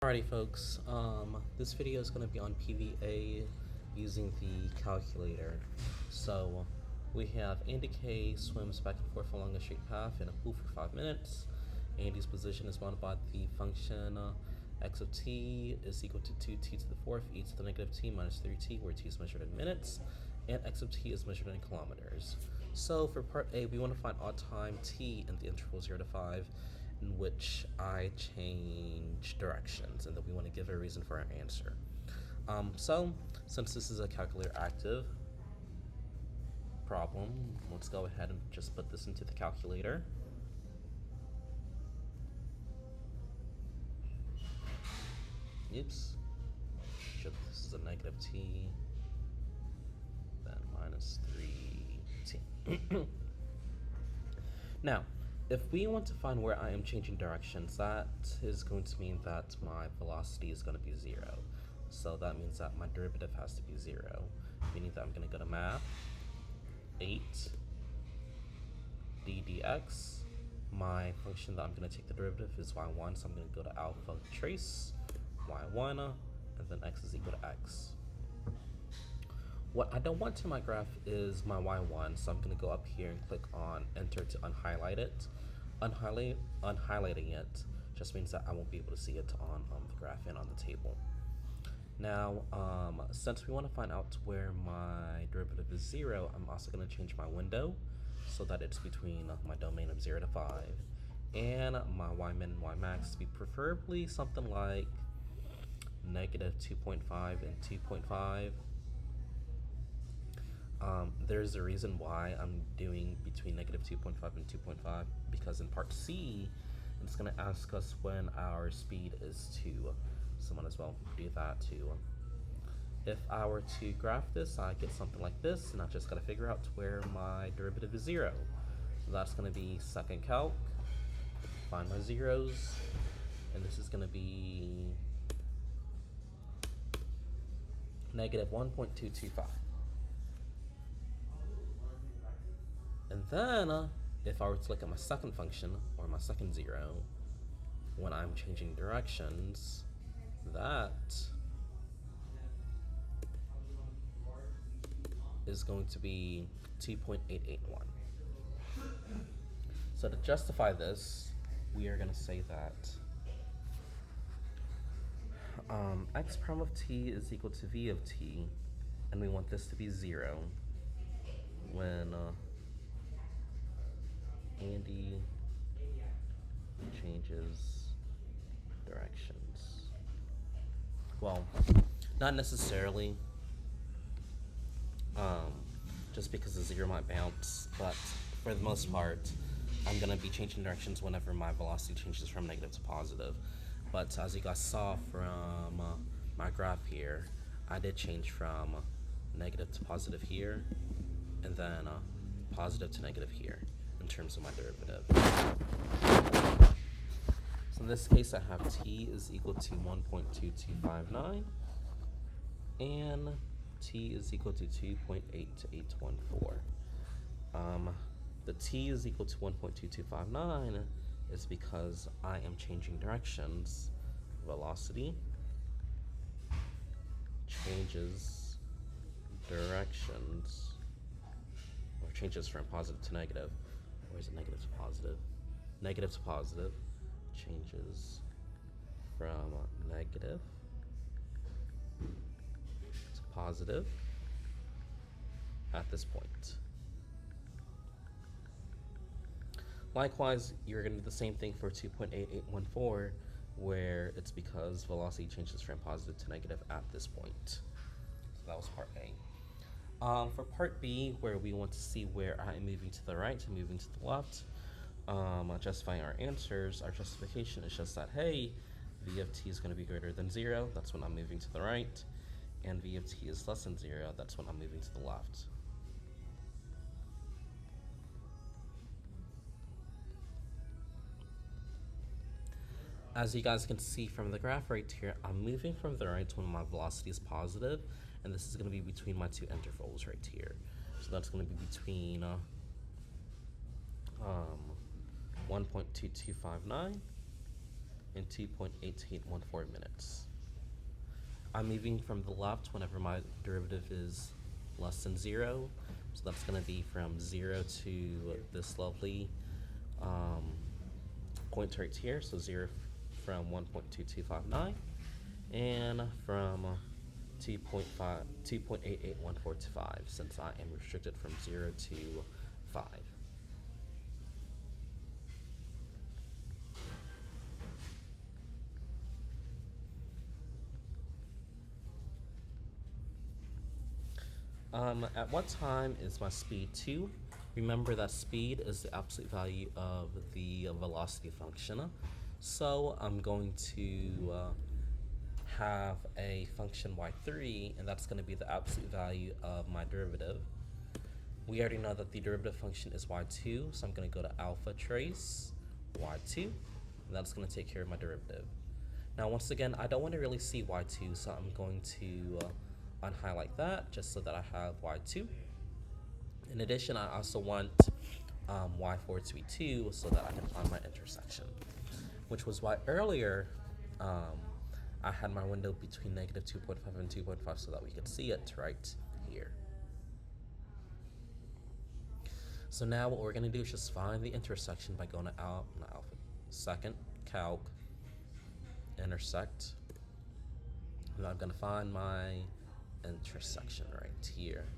Alrighty folks, this video is going to be on PVA using the calculator. So we have Andy K swims back and forth along a straight path in a pool for 5 minutes. Andy's position is bounded by the function x of t is equal to 2t to the fourth e to the negative t minus 3t, where t is measured in minutes and x of t is measured in kilometers. So for part A, we want to find odd time t in the interval 0 to 5 in which I change directions, and then we want to give a reason for our answer. So since this is a calculator active problem, let's go ahead and just put this into the calculator. Oops. This is a negative t, then minus 3t. Now, if we want to find where I am changing directions, that is going to mean that my velocity is going to be 0. So that means that my derivative has to be 0, meaning that I'm going to go to math, 8 d dx. My function that I'm going to take the derivative is y1, so I'm going to go to alpha trace y1, and then x is equal to x. What I don't want to my graph is my y1, so I'm going to go up here and click on enter to unhighlight it. Unhighlighting it just means that I won't be able to see it on the graph and on the table. Now, since we want to find out where my derivative is 0, I'm also going to change my window so that it's between my domain of 0 to 5, and my ymin and ymax to be preferably something like negative 2.5 and 2.5. There's a reason why I'm doing between negative 2.5 and 2.5, because in part C, it's going to ask us when our speed is 2. So might as well do that too. If I were to graph this, I get something like this, and I just got to figure out where my derivative is 0. So that's going to be second calc, find my zeros, and this is going to be negative 1.225. And then, if I were to look at my second function, or my second 0, when I'm changing directions, that is going to be 2.881. So to justify this, we are going to say that x prime of t is equal to v of t, and we want this to be 0 when Andy changes directions. Well, not necessarily, just because the 0 might bounce, but for the most part, I'm going to be changing directions whenever my velocity changes from negative to positive. But as you guys saw from my graph here, I did change from negative to positive here, and then positive to negative here in terms of my derivative. So in this case, I have t is equal to 1.2259, and t is equal to 2.8814. The t is equal to 1.2259 is because I am changing directions. Velocity changes directions, or changes from positive to negative. Or is it negative to positive? Negative to positive changes from negative to positive at this point. Likewise, you're going to do the same thing for 2.8814, where it's because velocity changes from positive to negative at this point. So that was part A. For part B, where we want to see where I'm moving to the right and moving to the left, justifying our answers, our justification is just that, hey, v of t is going to be greater than 0, that's when I'm moving to the right, and v of t is less than 0, that's when I'm moving to the left. As you guys can see from the graph right here, I'm moving from the right when my velocity is positive, and this is going to be between my two intervals right here. So that's going to be between 1.2259 in 2.8814 minutes. I'm moving from the left whenever my derivative is less than 0. So that's going to be from 0 to this lovely point right here. So 0 from 1.2259 and from 2.881425 since I am restricted from 0 to 5. At what time is my speed 2? Remember that speed is the absolute value of the velocity function. So I'm going to have a function y3, and that's going to be the absolute value of my derivative. We already know that the derivative function is y2, so I'm going to go to alpha trace y2, and that's going to take care of my derivative. Now, once again, I don't want to really see y2, so I'm going to unhighlight that just so that I have y2. In addition, I also want y4 to be 2 so that I can find my intersection, which was why earlier I had my window between negative 2.5 and 2.5 so that we could see it right here. So now what we're going to do is just find the intersection by going to second, calc, intersect, and I'm going to find my intersection right here.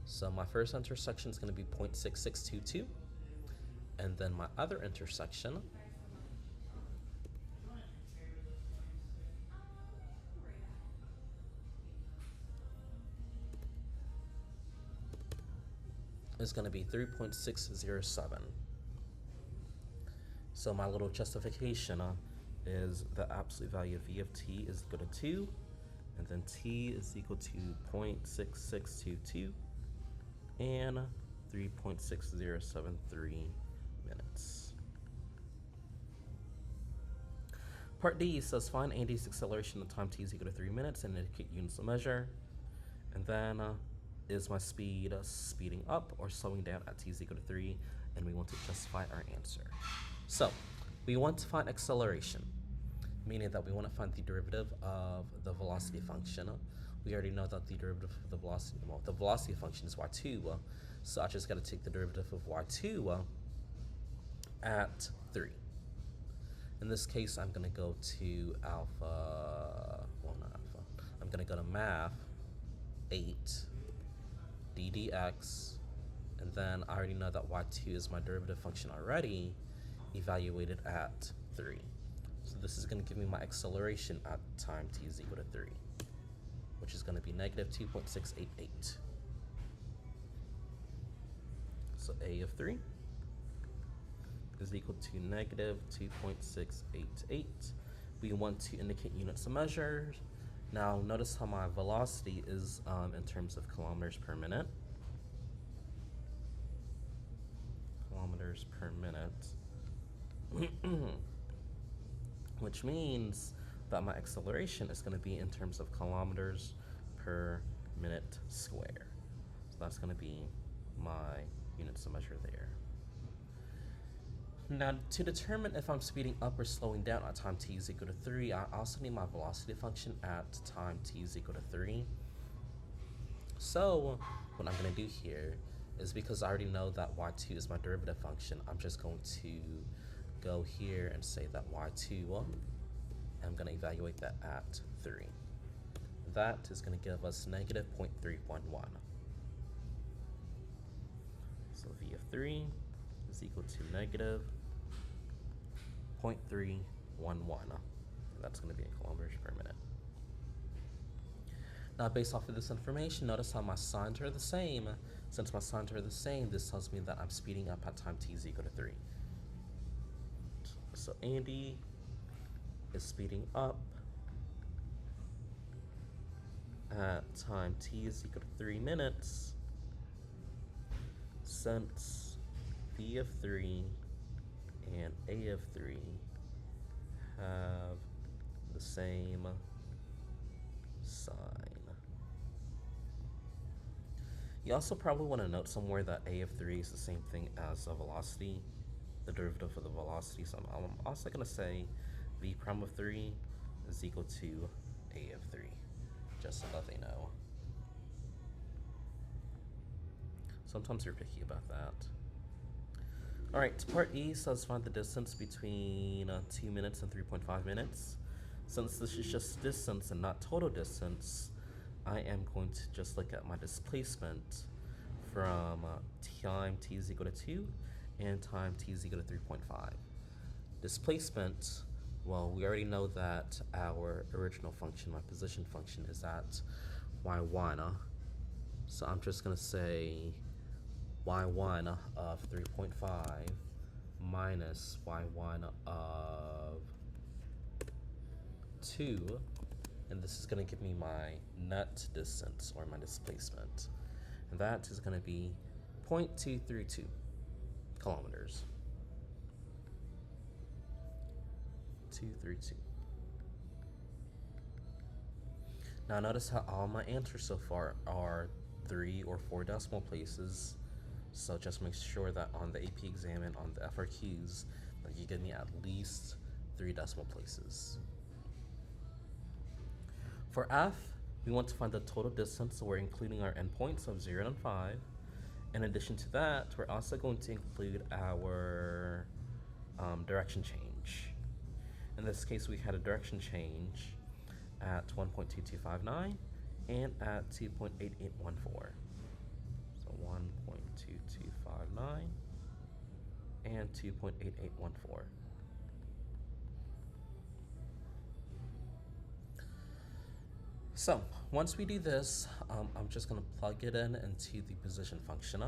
So my first intersection is going to be 0.6622, and then my other intersection is going to be 3.607. So my little justification is the absolute value of v of t is equal to 2, and then t is equal to 0.6622 and 3.6073 minutes. Part D says find Andy's acceleration at time t is equal to 3 minutes and indicate units of measure. And then is my speed speeding up or slowing down at t is equal to 3, and we want to justify our answer. So we want to find acceleration, meaning that we want to find the derivative of the velocity function. We already know that the derivative of the velocity function is y2, so I just got to take the derivative of y2 at 3. In this case, I'm going to go to not alpha, I'm going to go to math 8 ddx, and then I already know that y2 is my derivative function already, evaluated at 3. So this is going to give me my acceleration at time t is equal to 3, which is going to be negative 2.688. So a of 3 is equal to negative 2.688. We want to indicate units of measure. Now notice how my velocity is in terms of kilometers per minute. Kilometers per minute. Which means that my acceleration is going to be in terms of kilometers per minute square. So that's going to be my units of measure there. Now, to determine if I'm speeding up or slowing down at time t is equal to 3, I also need my velocity function at time t is equal to 3. So what I'm going to do here is, because I already know that y2 is my derivative function, I'm just going to go here and say that y2, I'm going to evaluate that at 3. That is going to give us negative 0.311. So v of 3 is equal to negative 0.311. That's going to be in kilometers per minute. Now, based off of this information, notice how my signs are the same. Since my signs are the same, this tells me that I'm speeding up at time t is equal to 3. So Andy is speeding up at time t is equal to 3 minutes, since v of 3 and a of 3 have the same sign. You also probably want to note somewhere that a of 3 is the same thing as a velocity. the derivative of the velocity. So I'm also going to say v prime of 3 is equal to a of 3, just so that they know. Sometimes they're picky about that. All right, part E says find the distance between 2 minutes and 3.5 minutes. Since this is just distance and not total distance, I am going to just look at my displacement from time t is equal to 2 and time t is equal to 3.5. Displacement, well, we already know that our original function, my position function, is at y1. So I'm just going to say y1 of 3.5 minus y1 of 2, and this is going to give me my net distance, or my displacement, and that is going to be 0.232 kilometers. 232. Now notice how all my answers so far are 3 or 4 decimal places. So just make sure that on the AP exam and on the FRQs that you give me at least 3 decimal places. For F, we want to find the total distance, so we're including our endpoints of 0 and 5. In addition to that, we're also going to include our direction change. In this case, we had a direction change at 1.2259 and at 2.8814. So 1.2259 and 2.8814. So once we do this, I'm just going to plug it in into the position function.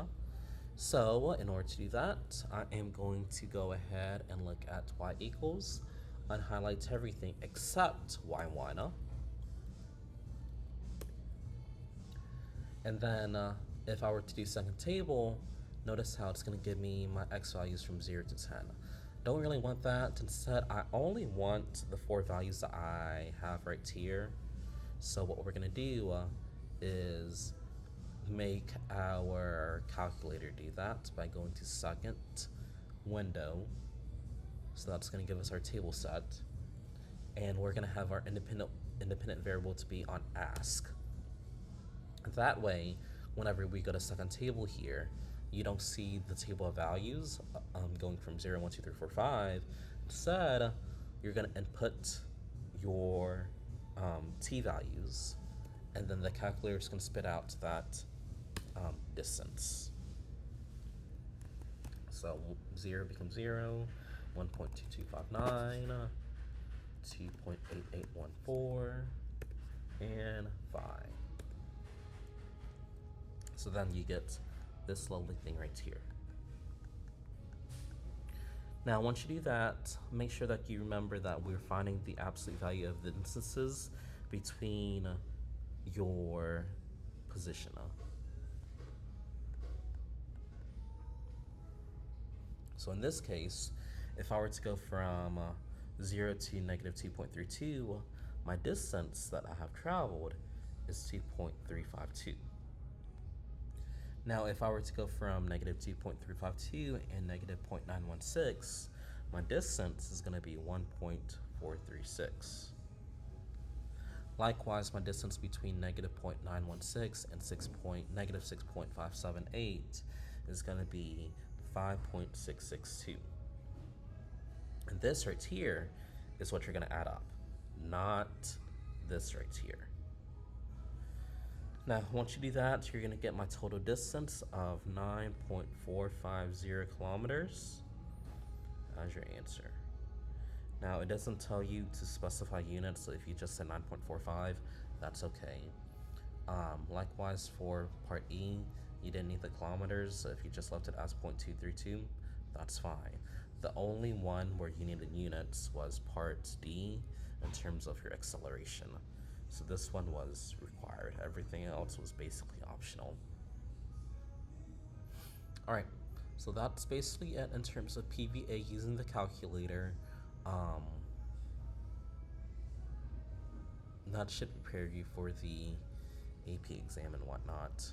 So in order to do that, I am going to go ahead and look at y equals and highlight everything except y1. And then if I were to do second table, notice how it's going to give me my x values from 0 to 10. Don't really want that. Instead, I only want the 4 values that I have right here. So what we're going to do is make our calculator do that by going to second window. So that's going to give us our table set, and we're going to have our independent variable to be on ask. That way, whenever we go to second table here, you don't see the table of values going from 0, 1, 2, 3, 4, 5. Instead, you're going to input your t values, and then the calculator is going to spit out that distance. So 0 becomes 0, 1.2259, 2.8814, and 5. So then you get this lovely thing right here. Now, once you do that, make sure that you remember that we're finding the absolute value of the distances between your position. So in this case, if I were to go from 0 to negative 2.32, my distance that I have traveled is 2.352. Now, if I were to go from negative 2.352 and negative 0.916, my distance is going to be 1.436. Likewise, my distance between negative 0.916 and negative 6.578 is going to be 5.662. And this right here is what you're going to add up, not this right here. Now, once you do that, you're going to get my total distance of 9.450 kilometers as your answer. Now, it doesn't tell you to specify units, so if you just said 9.45, that's okay. Likewise, for part E, you didn't need the kilometers, so if you just left it as 0.232, that's fine. The only one where you needed units was part D in terms of your acceleration. So this one was required. Everything else was basically optional. All right, so that's basically it in terms of PVA using the calculator. That should prepare you for the AP exam and whatnot.